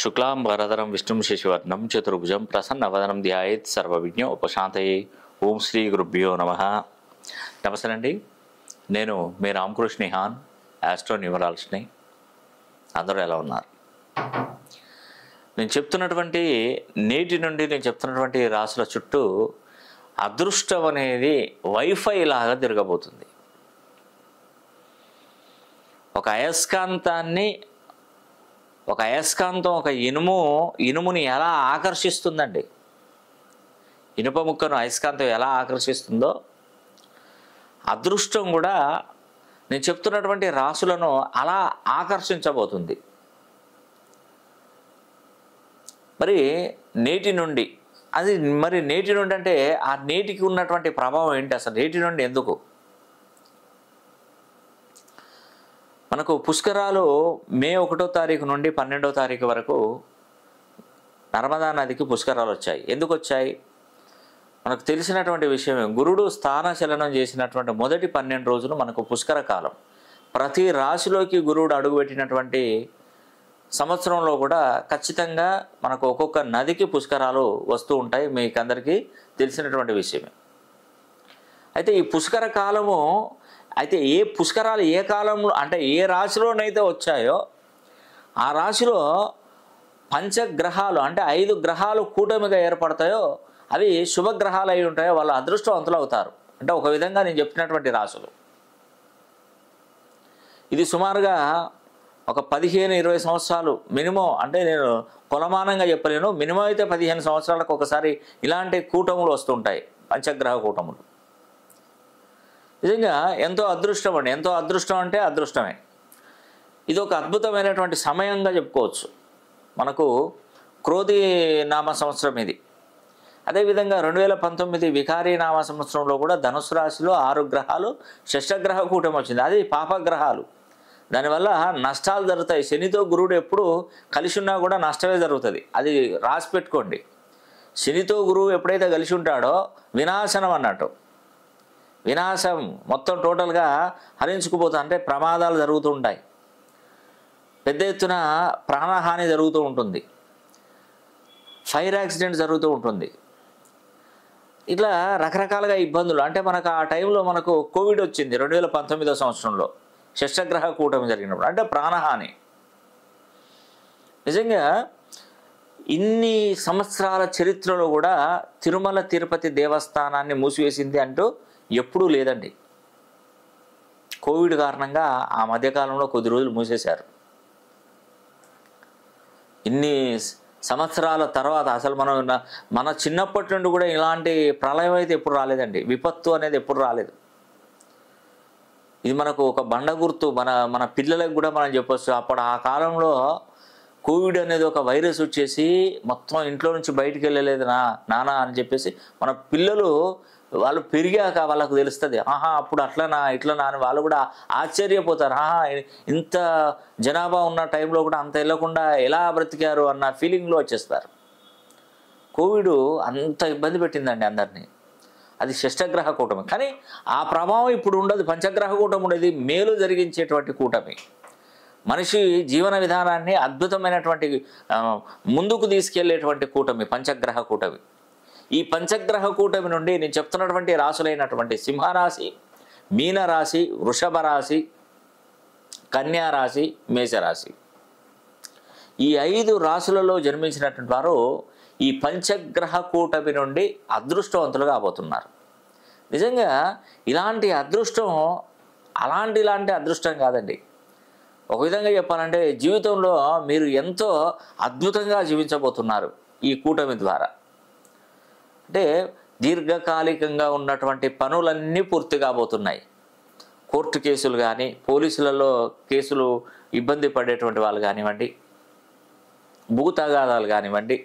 శుక్లాం వరదరం విష్ణుం శశివర్ణం చతుర్భుజం ప్రసన్నవదనం ధ్యాయేత్ సర్వవిజ్ఞోపశాంతయే. ఓం శ్రీ గురుభ్యో నమః. నమస్తే అండి, నేను మీ రామకృష్ణ హాన్, ఆస్ట్రో న్యూమరాలజిస్ట్ని. అందరూ ఎలా ఉన్నారు? నేటి నుండి నేను చెప్తున్నటువంటి రాసుల చుట్టూ అదృష్టం అనేది వైఫై లాగా తిరగబోతుంది. ఒక అయస్కాంతం ఒక ఇనుముని ఎలా ఆకర్షిస్తుందండి, ఇనుప ముక్కను అయస్కాంతం ఎలా ఆకర్షిస్తుందో అదృష్టం కూడా నేను చెప్తున్నటువంటి రాసులను అలా ఆకర్షించబోతుంది. మరి నేటి నుండి అంటే ఆ నేటికి ఉన్నటువంటి ప్రభావం ఏంటి, అసలు నేటి నుండి ఎందుకు? మనకు పుష్కరాలు మే 1వ తారీఖు నుండి 12వ తారీఖు వరకు నర్మదా నదికి పుష్కరాలు వచ్చాయి. ఎందుకు వచ్చాయి? మనకు తెలిసినటువంటి విషయమే. గురుడు స్థానచలనం చేసినటువంటి మొదటి 12 రోజులు మనకు పుష్కర కాలం. ప్రతి రాశిలోకి గురువుడు అడుగుపెట్టినటువంటి సంవత్సరంలో కూడా ఖచ్చితంగా మనకు ఒక్కొక్క నదికి పుష్కరాలు వస్తూ ఉంటాయి. మీకు అందరికీ తెలిసినటువంటి విషయమే. అయితే ఈ పుష్కర కాలము ఏ పుష్కరాలు ఏ కాలంలో అంటే ఏ రాశిలోనైతే వచ్చాయో ఆ రాశిలో పంచగ్రహాలు అంటే 5 గ్రహాలు కూటమిగా ఏర్పడతాయో అవి శుభగ్రహాలు అయి ఉంటాయో వాళ్ళు అదృష్టవంతులు అవుతారు. అంటే ఒక విధంగా నేను చెప్పినటువంటి రాశులు ఇది సుమారుగా ఒక 15-20 సంవత్సరాలు మినిమం, అంటే నేను కొలమానంగా చెప్పలేను, మినిమం అయితే 15 సంవత్సరాలకు ఒకసారి ఇలాంటి కూటములు వస్తుంటాయి, పంచగ్రహ కూటములు. నిజంగా ఎంతో అదృష్టం అండి. ఎంతో అదృష్టం అంటే అదృష్టమే. ఇది ఒక అద్భుతమైనటువంటి సమయంగా చెప్పుకోవచ్చు. మనకు క్రోధి నామ సంవత్సరం ఇది. అదేవిధంగా 2019 వికారీ నామ సంవత్సరంలో కూడా ధనుసు రాశిలో 6 గ్రహాలు షష్టగ్రహ కూటమి వచ్చింది. అది పాపగ్రహాలు. దానివల్ల నష్టాలు జరుగుతాయి. శనితో గురువుడు ఎప్పుడు కలిసి ఉన్నా కూడా నష్టమే జరుగుతుంది. అది రాసి పెట్టుకోండి. శనితో గురువు ఎప్పుడైతే కలిసి ఉంటాడో వినాశనం అన్నట్టు. వినాశం మొత్తం టోటల్గా హరించుకుపోతుంది. అంటే ప్రమాదాలు జరుగుతూ ఉంటాయి, పెద్ద ఎత్తున ప్రాణహాని జరుగుతూ ఉంటుంది, ఫైర్ యాక్సిడెంట్ జరుగుతూ ఉంటుంది. ఇట్లా రకరకాలుగా ఇబ్బందులు. అంటే మనకు ఆ టైంలో మనకు కోవిడ్ వచ్చింది 2019 సంవత్సరంలో, షష్టగ్రహ కూటమి జరిగినప్పుడు. అంటే ప్రాణహాని. నిజంగా ఇన్ని సంవత్సరాల చరిత్రలో కూడా తిరుమల తిరుపతి దేవస్థానాన్ని మూసివేసింది అంటూ ఎప్పుడూ లేదండి. కోవిడ్ కారణంగా ఆ మధ్యకాలంలో కొద్ది రోజులు మూసేశారు. ఇన్ని సంవత్సరాల తర్వాత అసలు మన చిన్నప్పటి నుండి కూడా ఇలాంటి ప్రళయం అయితే ఎప్పుడు రాలేదండి. విపత్తు అనేది ఎప్పుడు రాలేదు. ఇది మనకు ఒక బండ గుర్తు. మన పిల్లలకు కూడా మనం చెప్పొచ్చు. అప్పుడు ఆ కాలంలో కోవిడ్ అనేది ఒక వైరస్ వచ్చేసి మొత్తం ఇంట్లో నుంచి బయటికి వెళ్ళలేదు నానా అని చెప్పేసి మన పిల్లలు వాళ్ళు పెరిగాక వాళ్ళకు తెలుస్తుంది, ఆహా అప్పుడు అట్లనా ఇట్లనా అని వాళ్ళు కూడా ఆశ్చర్యపోతారు. ఆహా ఇంత జనాభా ఉన్న టైంలో కూడా అంత వెళ్ళకుండా ఎలా బ్రతికారు అన్న ఫీలింగ్లో వచ్చేస్తారు. కోవిడ్ అంత ఇబ్బంది పెట్టిందండి అందరినీ. అది షష్టగ్రహ కూటమి. కానీ ఆ ప్రభావం ఇప్పుడు ఉండదు. పంచగ్రహ కూటమి ఉండేది మేలు జరిగించేటువంటి కూటమి. మనిషి జీవన విధానాన్ని అద్భుతమైనటువంటి ముందుకు తీసుకెళ్లేటువంటి కూటమి పంచగ్రహ కూటమి. ఈ పంచగ్రహ కూటమి నుండి నేను చెప్తున్నటువంటి రాశులైనటువంటి సింహరాశి, మీనరాశి, వృషభ రాశి, కన్యారాశి, మేషరాశి, ఈ 5 రాశులలో జన్మించినటువంటి వారు ఈ పంచగ్రహ కూటమి నుండి అదృష్టవంతులు కాబోతున్నారు. నిజంగా ఇలాంటి అదృష్టం ఇలాంటి అదృష్టం కాదండి. ఒక విధంగా చెప్పాలంటే జీవితంలో మీరు ఎంతో అద్భుతంగా జీవించబోతున్నారు ఈ కూటమి ద్వారా. అంటే దీర్ఘకాలికంగా ఉన్నటువంటి పనులన్నీ పూర్తి కాబోతున్నాయి. కోర్టు కేసులు కానీ, పోలీసులలో కేసులు ఇబ్బంది పడేటువంటి వాళ్ళు కానివ్వండి, భూతగాదాలు కానివ్వండి,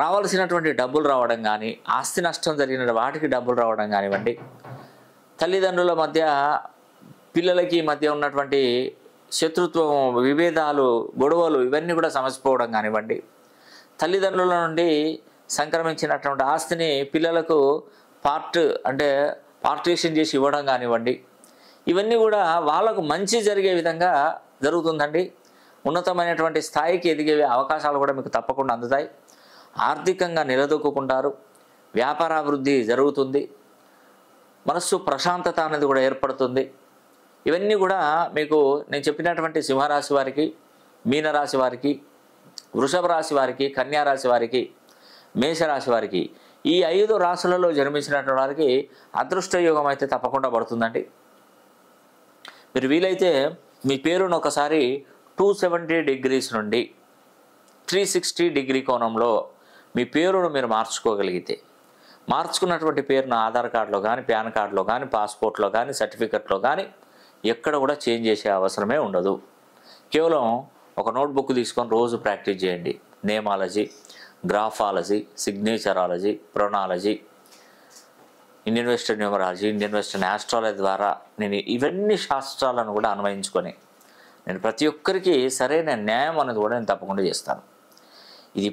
రావాల్సినటువంటి డబ్బులు రావడం కానీ, ఆస్తి నష్టం జరిగిన వాటికి డబ్బులు రావడం కానివ్వండి, తల్లిదండ్రుల మధ్య పిల్లలకి మధ్య ఉన్నటువంటి శత్రుత్వం, విభేదాలు, గొడవలు ఇవన్నీ కూడా సమసిపోవడం కానివ్వండి, తల్లిదండ్రుల నుండి సంక్రమించినటువంటి ఆస్తిని పిల్లలకు పార్టీషన్ చేసి ఇవ్వడం కానివ్వండి, ఇవన్నీ కూడా వాళ్ళకు మంచి జరిగే విధంగా జరుగుతుందండి. ఉన్నతమైనటువంటి స్థాయికి ఎదిగే అవకాశాలు కూడా మీకు తప్పకుండా అందుతాయి. ఆర్థికంగా నిలదొక్కుంటారు. వ్యాపారాభివృద్ధి జరుగుతుంది. మనస్సు ప్రశాంతత అనేది కూడా ఏర్పడుతుంది. ఇవన్నీ కూడా మీకు నేను చెప్పినటువంటి సింహరాశి వారికి, మీనరాశి వారికి, వృషభ రాశి వారికి, కన్యా రాశి వారికి, మేషరాశి వారికి, ఈ 5 రాశులలో జన్మించినటువంటి వారికి అదృష్ట యోగం అయితే తప్పకుండా పడుతుందండి. మీరు వీలైతే మీ పేరును ఒకసారి 270 డిగ్రీస్ నుండి 360 డిగ్రీ కోణంలో మీ పేరును మీరు మార్చుకోగలిగితే, మార్చుకున్నటువంటి పేరును ఆధార్ కార్డులో కానీ, పాన్ కార్డులో కానీ, పాస్పోర్ట్లో కానీ, సర్టిఫికెట్లో కానీ ఎక్కడ కూడా చేంజ్ చేసే అవసరమే ఉండదు. కేవలం ఒక నోట్బుక్ తీసుకొని రోజు ప్రాక్టీస్ చేయండి. నేమాలజీ, గ్రాఫాలజీ, సిగ్నేచరాలజీ, ప్రొనాలజీ, Indian western numerology, Indian western astrology ద్వారా నేను ఇవన్నీ శాస్త్రాలను కూడా అన్వయించుకొని నేను ప్రతి ఒక్కరికి సరైన న్యాయం అనేది కూడా నేను తప్పకుండా చేస్తాను. ఇది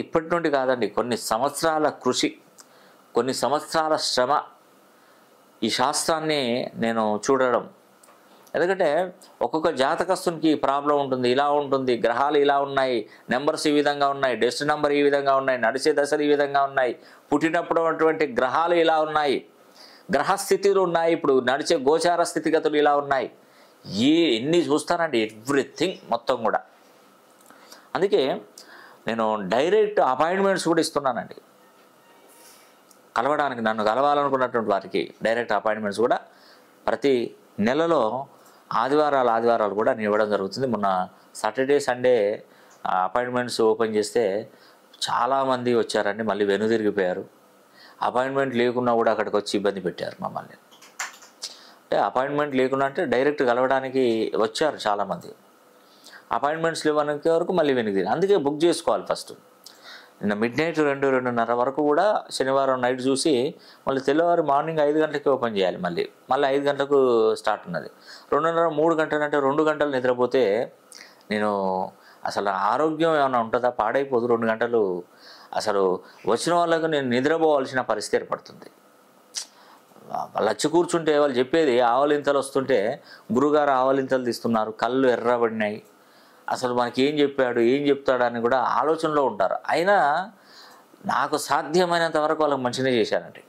ఇప్పటి నుండి కాదండి, కొన్ని సంవత్సరాల కృషి, కొన్ని సంవత్సరాల శ్రమ ఈ శాస్త్రాన్ని నేను చూడడం. ఎందుకంటే ఒక్కొక్క జాతకస్తునికి ప్రాబ్లం ఉంటుంది, ఇలా ఉంటుంది, గ్రహాలు ఇలా ఉన్నాయి, నెంబర్స్ ఈ విధంగా ఉన్నాయి, డెస్ట్ నెంబర్ ఈ విధంగా ఉన్నాయి, నడిచే దశలు ఈ విధంగా ఉన్నాయి, పుట్టినప్పుడు అటువంటి గ్రహాలు ఇలా ఉన్నాయి, గ్రహస్థితులు ఉన్నాయి, ఇప్పుడు నడిచే గోచార స్థితిగతులు ఇలా ఉన్నాయి. ఎన్ని చూస్తానండి, ఎవ్రీథింగ్ మొత్తం కూడా. అందుకే నేను డైరెక్ట్ అపాయింట్మెంట్స్ కూడా ఇస్తున్నానండి. కలవడానికి, నన్ను కలవాలనుకున్నటువంటి వారికి డైరెక్ట్ అపాయింట్మెంట్స్ కూడా ప్రతి నెలలో ఆదివారాలు కూడా నేను ఇవ్వడం జరుగుతుంది. మొన్న సాటర్డే సండే అపాయింట్మెంట్స్ ఓపెన్ చేస్తే చాలామంది వచ్చారండి, మళ్ళీ వెనుదిరిగిపోయారు. అపాయింట్మెంట్ లేకున్నా కూడా అక్కడికి వచ్చి ఇబ్బంది పెట్టారు మమ్మల్ని. అంటే అపాయింట్మెంట్ లేకున్నా అంటే డైరెక్ట్ కలవడానికి వచ్చారు చాలామంది. అపాయింట్మెంట్స్ ఇవ్వడానికి వరకు మళ్ళీ వెనుదిరి. అందుకే బుక్ చేసుకోవాలి ఫస్ట్. నిన్న మిడ్-నైట్ 2-2:30 వరకు కూడా శనివారం నైట్ చూసి మళ్ళీ తెల్లవారు మార్నింగ్ 5 గంటలకి ఓపెన్ చేయాలి. మళ్ళీ 5 గంటలకు స్టార్ట్ ఉన్నది. 2:30-3 గంటలు అంటే 2 గంటలు నిద్రపోతే నేను అసలు ఆరోగ్యం ఏమైనా ఉంటుందా? పాడైపోదు. 2 గంటలు అసలు వచ్చిన వాళ్ళకు నేను నిద్రపోవాల్సిన పరిస్థితి ఏర్పడుతుంది. వాళ్ళు వచ్చి కూర్చుంటే వాళ్ళు చెప్పేది ఆవలింతలు వస్తుంటే, గురుగారు ఆవలింతలు తీస్తున్నారు, కళ్ళు ఎర్రబడినాయి, అసలు మనకి ఏం చెప్పాడు, ఏం చెప్తాడని కూడా ఆలోచనలో ఉంటారు. అయినా నాకు సాధ్యమైనంత వరకు వాళ్ళకి మంచిగా చేశానండి.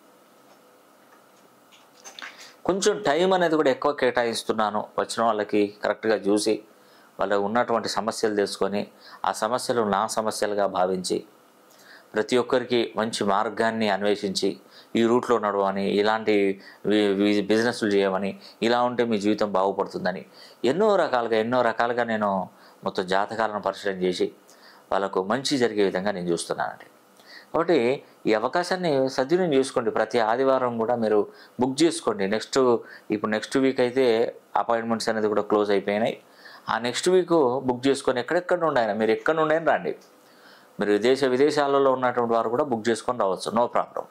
కొంచెం టైం అనేది కూడా ఎక్కువ కేటాయిస్తున్నాను. వచ్చిన వాళ్ళకి కరెక్ట్గా చూసి వాళ్ళకు ఉన్నటువంటి సమస్యలు తెలుసుకొని ఆ సమస్యలు నా సమస్యలుగా భావించి ప్రతి ఒక్కరికి మంచి మార్గాన్ని అన్వేషించి ఈ రూట్లో నడవని, ఇలాంటి బిజినెస్లు చేయమని, ఇలా ఉంటే మీ జీవితం బాగుపడుతుందని ఎన్నో రకాలుగా నేను మొత్తం జాతకాలను పరిశీలన చేసి వాళ్ళకు మంచి జరిగే విధంగా నేను చూస్తున్నానండి. కాబట్టి ఈ అవకాశాన్ని సద్వినియోగం చేసుకోండి. ప్రతి ఆదివారం కూడా మీరు బుక్ చేసుకోండి. నెక్స్ట్ వీక్ అయితే అపాయింట్మెంట్స్ అనేది కూడా క్లోజ్ అయిపోయినాయి. ఆ నెక్స్ట్ వీక్ బుక్ చేసుకొని ఎక్కడెక్కడ నుండి అయినా మీరు ఎక్కడ నుండి అయినా రండి. మీరు విదేశాలలో ఉన్నటువంటి వారు కూడా బుక్ చేసుకొని రావచ్చు, నో ప్రాబ్లం.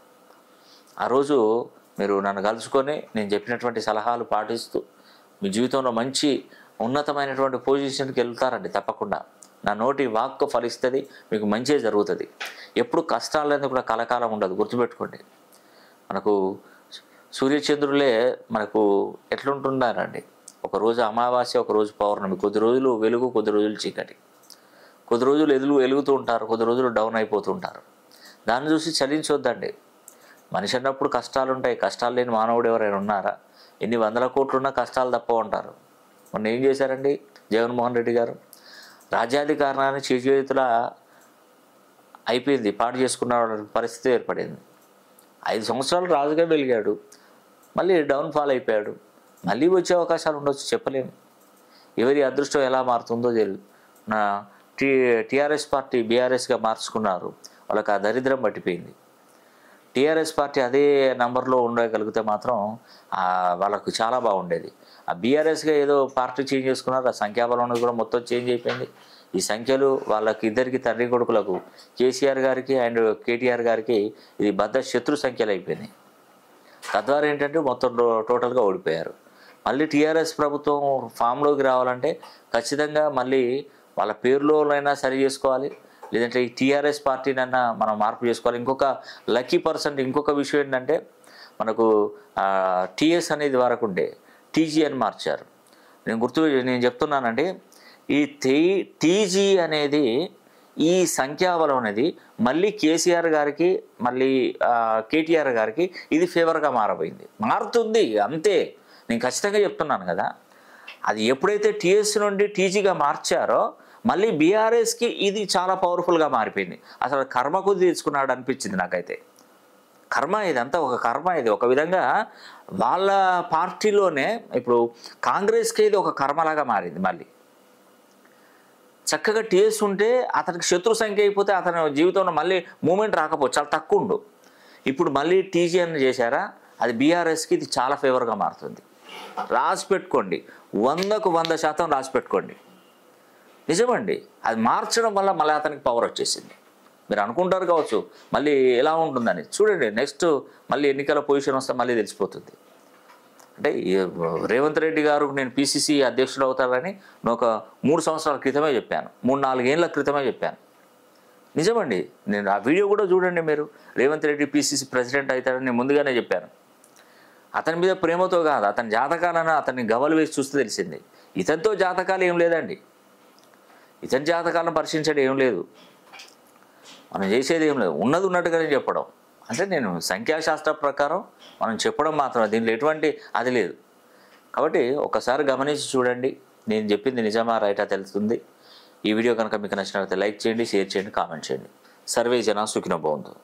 ఆ రోజు మీరు నన్ను కలుసుకొని నేను చెప్పినటువంటి సలహాలు పాటిస్తూ మీ జీవితంలో మంచి ఉన్నతమైనటువంటి పొజిషన్కి వెళ్తారండి. తప్పకుండా నా నోటి వాక్కు ఫలిస్తుంది, మీకు మంచి జరుగుతుంది. ఎప్పుడు కష్టాలనేది కూడా కలకాలం ఉండదు, గుర్తుపెట్టుకోండి. మనకు సూర్యచంద్రులే మనకు ఎట్లుంటున్నారండి, ఒకరోజు అమావాస్య, ఒకరోజు పౌర్ణమి, కొద్ది రోజులు వెలుగు, కొద్ది రోజులు చీకటి, కొద్ది రోజులు వెలుగుతూ ఉంటారు, కొద్ది రోజులు డౌన్ అయిపోతూ ఉంటారు. దాన్ని చూసి చలించొద్దండి. మనిషి అన్నప్పుడు కష్టాలు ఉంటాయి. కష్టాలు లేని మానవుడు ఎవరైనా ఉన్నారా? ఎన్ని వందల కోట్లున్నా కష్టాలు తప్ప ఉంటారు. మొన్న ఏం చేశారండి జగన్మోహన్ రెడ్డి గారు? రాజ్యాధికారాన్ని చేతుల అయిపోయింది, పాటు చేసుకున్న పరిస్థితి ఏర్పడింది. 5 సంవత్సరాలు రాజుగా వెలిగాడు, మళ్ళీ డౌన్ఫాల్ అయిపోయాడు. మళ్ళీ వచ్చే అవకాశాలు ఉండొచ్చు, చెప్పలేము. ఎవరి అదృష్టం ఎలా మారుతుందో తెలియదు. నా టీఆర్ఎస్ పార్టీ బీఆర్ఎస్గా మార్చుకున్నారు, వాళ్ళకి ఆ దరిద్రం పట్టిపోయింది. టీఆర్ఎస్ పార్టీ అదే నంబర్లో ఉండగలిగితే మాత్రం వాళ్ళకు చాలా బాగుండేది. ఆ బీఆర్ఎస్గా ఏదో పార్టీ చేంజ్ చేసుకున్నారు, ఆ సంఖ్యాబలం అనేది కూడా మొత్తం చేంజ్ అయిపోయింది. ఈ సంఖ్యలు వాళ్ళకి ఇద్దరికి తండ్రి కొడుకులకు, కేసీఆర్ గారికి అండ్ కేటీఆర్ గారికి ఇది బద్ద శత్రు సంఖ్యలు అయిపోయినాయి. తద్వారా ఏంటంటే మొత్తం టోటల్గా ఓడిపోయారు. మళ్ళీ టీఆర్ఎస్ ప్రభుత్వం ఫామ్లోకి రావాలంటే ఖచ్చితంగా మళ్ళీ వాళ్ళ పేరులోనైనా సరి చేసుకోవాలి, లేదంటే ఈ టీఆర్ఎస్ పార్టీనైనా మనం మార్పు చేసుకోవాలి. ఇంకొక లక్కీ పర్సెంట్ ఇంకొక విషయం ఏంటంటే మనకు టీఎస్ అనేది వరకు ఉండే టీజీ అని మార్చారు. నేను చెప్తున్నానండి, ఈ టీజీ అనేది ఈ సంఖ్యాబలం అనేది మళ్ళీ కేసీఆర్ గారికి మళ్ళీ కేటీఆర్ గారికి ఇది ఫేవర్గా మారుతుంది అంతే. నేను ఖచ్చితంగా చెప్తున్నాను కదా. అది ఎప్పుడైతే టీఎస్ నుండి టీజీగా మార్చారో మళ్ళీ బీఆర్ఎస్కి ఇది చాలా పవర్ఫుల్గా మారిపోయింది. అసలు కర్మకు తీసుకున్నాడు అనిపించింది నాకైతే. కర్మ ఇదంతా ఒక కర్మ. ఇది ఒక విధంగా వాళ్ళ పార్టీలోనే ఇప్పుడు కాంగ్రెస్కి ఇది ఒక కర్మలాగా మారింది. మళ్ళీ చక్కగా టీఎస్ ఉంటే అతనికి శత్రు సంఖ్య అయిపోతే అతని జీవితంలో మళ్ళీ మూమెంట్ రాకపోవచ్చు, చాలా తక్కువ ఉండు. ఇప్పుడు మళ్ళీ టీజీ అని చేశారా, అది బీఆర్ఎస్కి ఇది చాలా ఫేవర్గా మారుతుంది. రాసి పెట్టుకోండి, 100కు 100% రాసి పెట్టుకోండి. నిజమండి, అది మార్చడం వల్ల మళ్ళీ అతనికి పవర్ వచ్చేసింది. మీరు అనుకుంటారు కావచ్చు మళ్ళీ ఎలా ఉంటుందని. చూడండి, నెక్స్ట్ మళ్ళీ ఎన్నికల పొజిషన్ వస్తే మళ్ళీ తెలిసిపోతుంది. అంటే రేవంత్ రెడ్డి గారు నేను పిసిసి అధ్యక్షుడు అవుతారని నేను ఒక 3 సంవత్సరాల క్రితమే చెప్పాను, 3-4 ఏళ్ళ క్రితమే చెప్పాను. నిజమండి, నేను ఆ వీడియో కూడా చూడండి మీరు. రేవంత్ రెడ్డి పిసిసి ప్రెసిడెంట్ అవుతారని నేను ముందుగానే చెప్పాను. అతని మీద ప్రేమతో కాదు, అతని జాతకాలను అతన్ని గవలు వేసి చూస్తే తెలిసింది. ఇతనితో జాతకాలు ఏం లేదండి, ఇతని జాతకాలను పరిశీలించడం ఏం లేదు, మనం చేసేది ఏం లేదు, ఉన్నది ఉన్నట్టుగానే చెప్పడం. అంటే నేను సంఖ్యాశాస్త్ర ప్రకారం మనం చెప్పడం మాత్రమే, దీనిలో ఎటువంటి అది లేదు. కాబట్టి ఒకసారి గమనించి చూడండి, నేను చెప్పింది నిజమా రైటా తెలుస్తుంది. ఈ వీడియో కనుక మీకు నచ్చినట్లయితే లైక్ చేయండి, షేర్ చేయండి, కామెంట్ చేయండి. సర్వే జన సుఖినో భవంతు.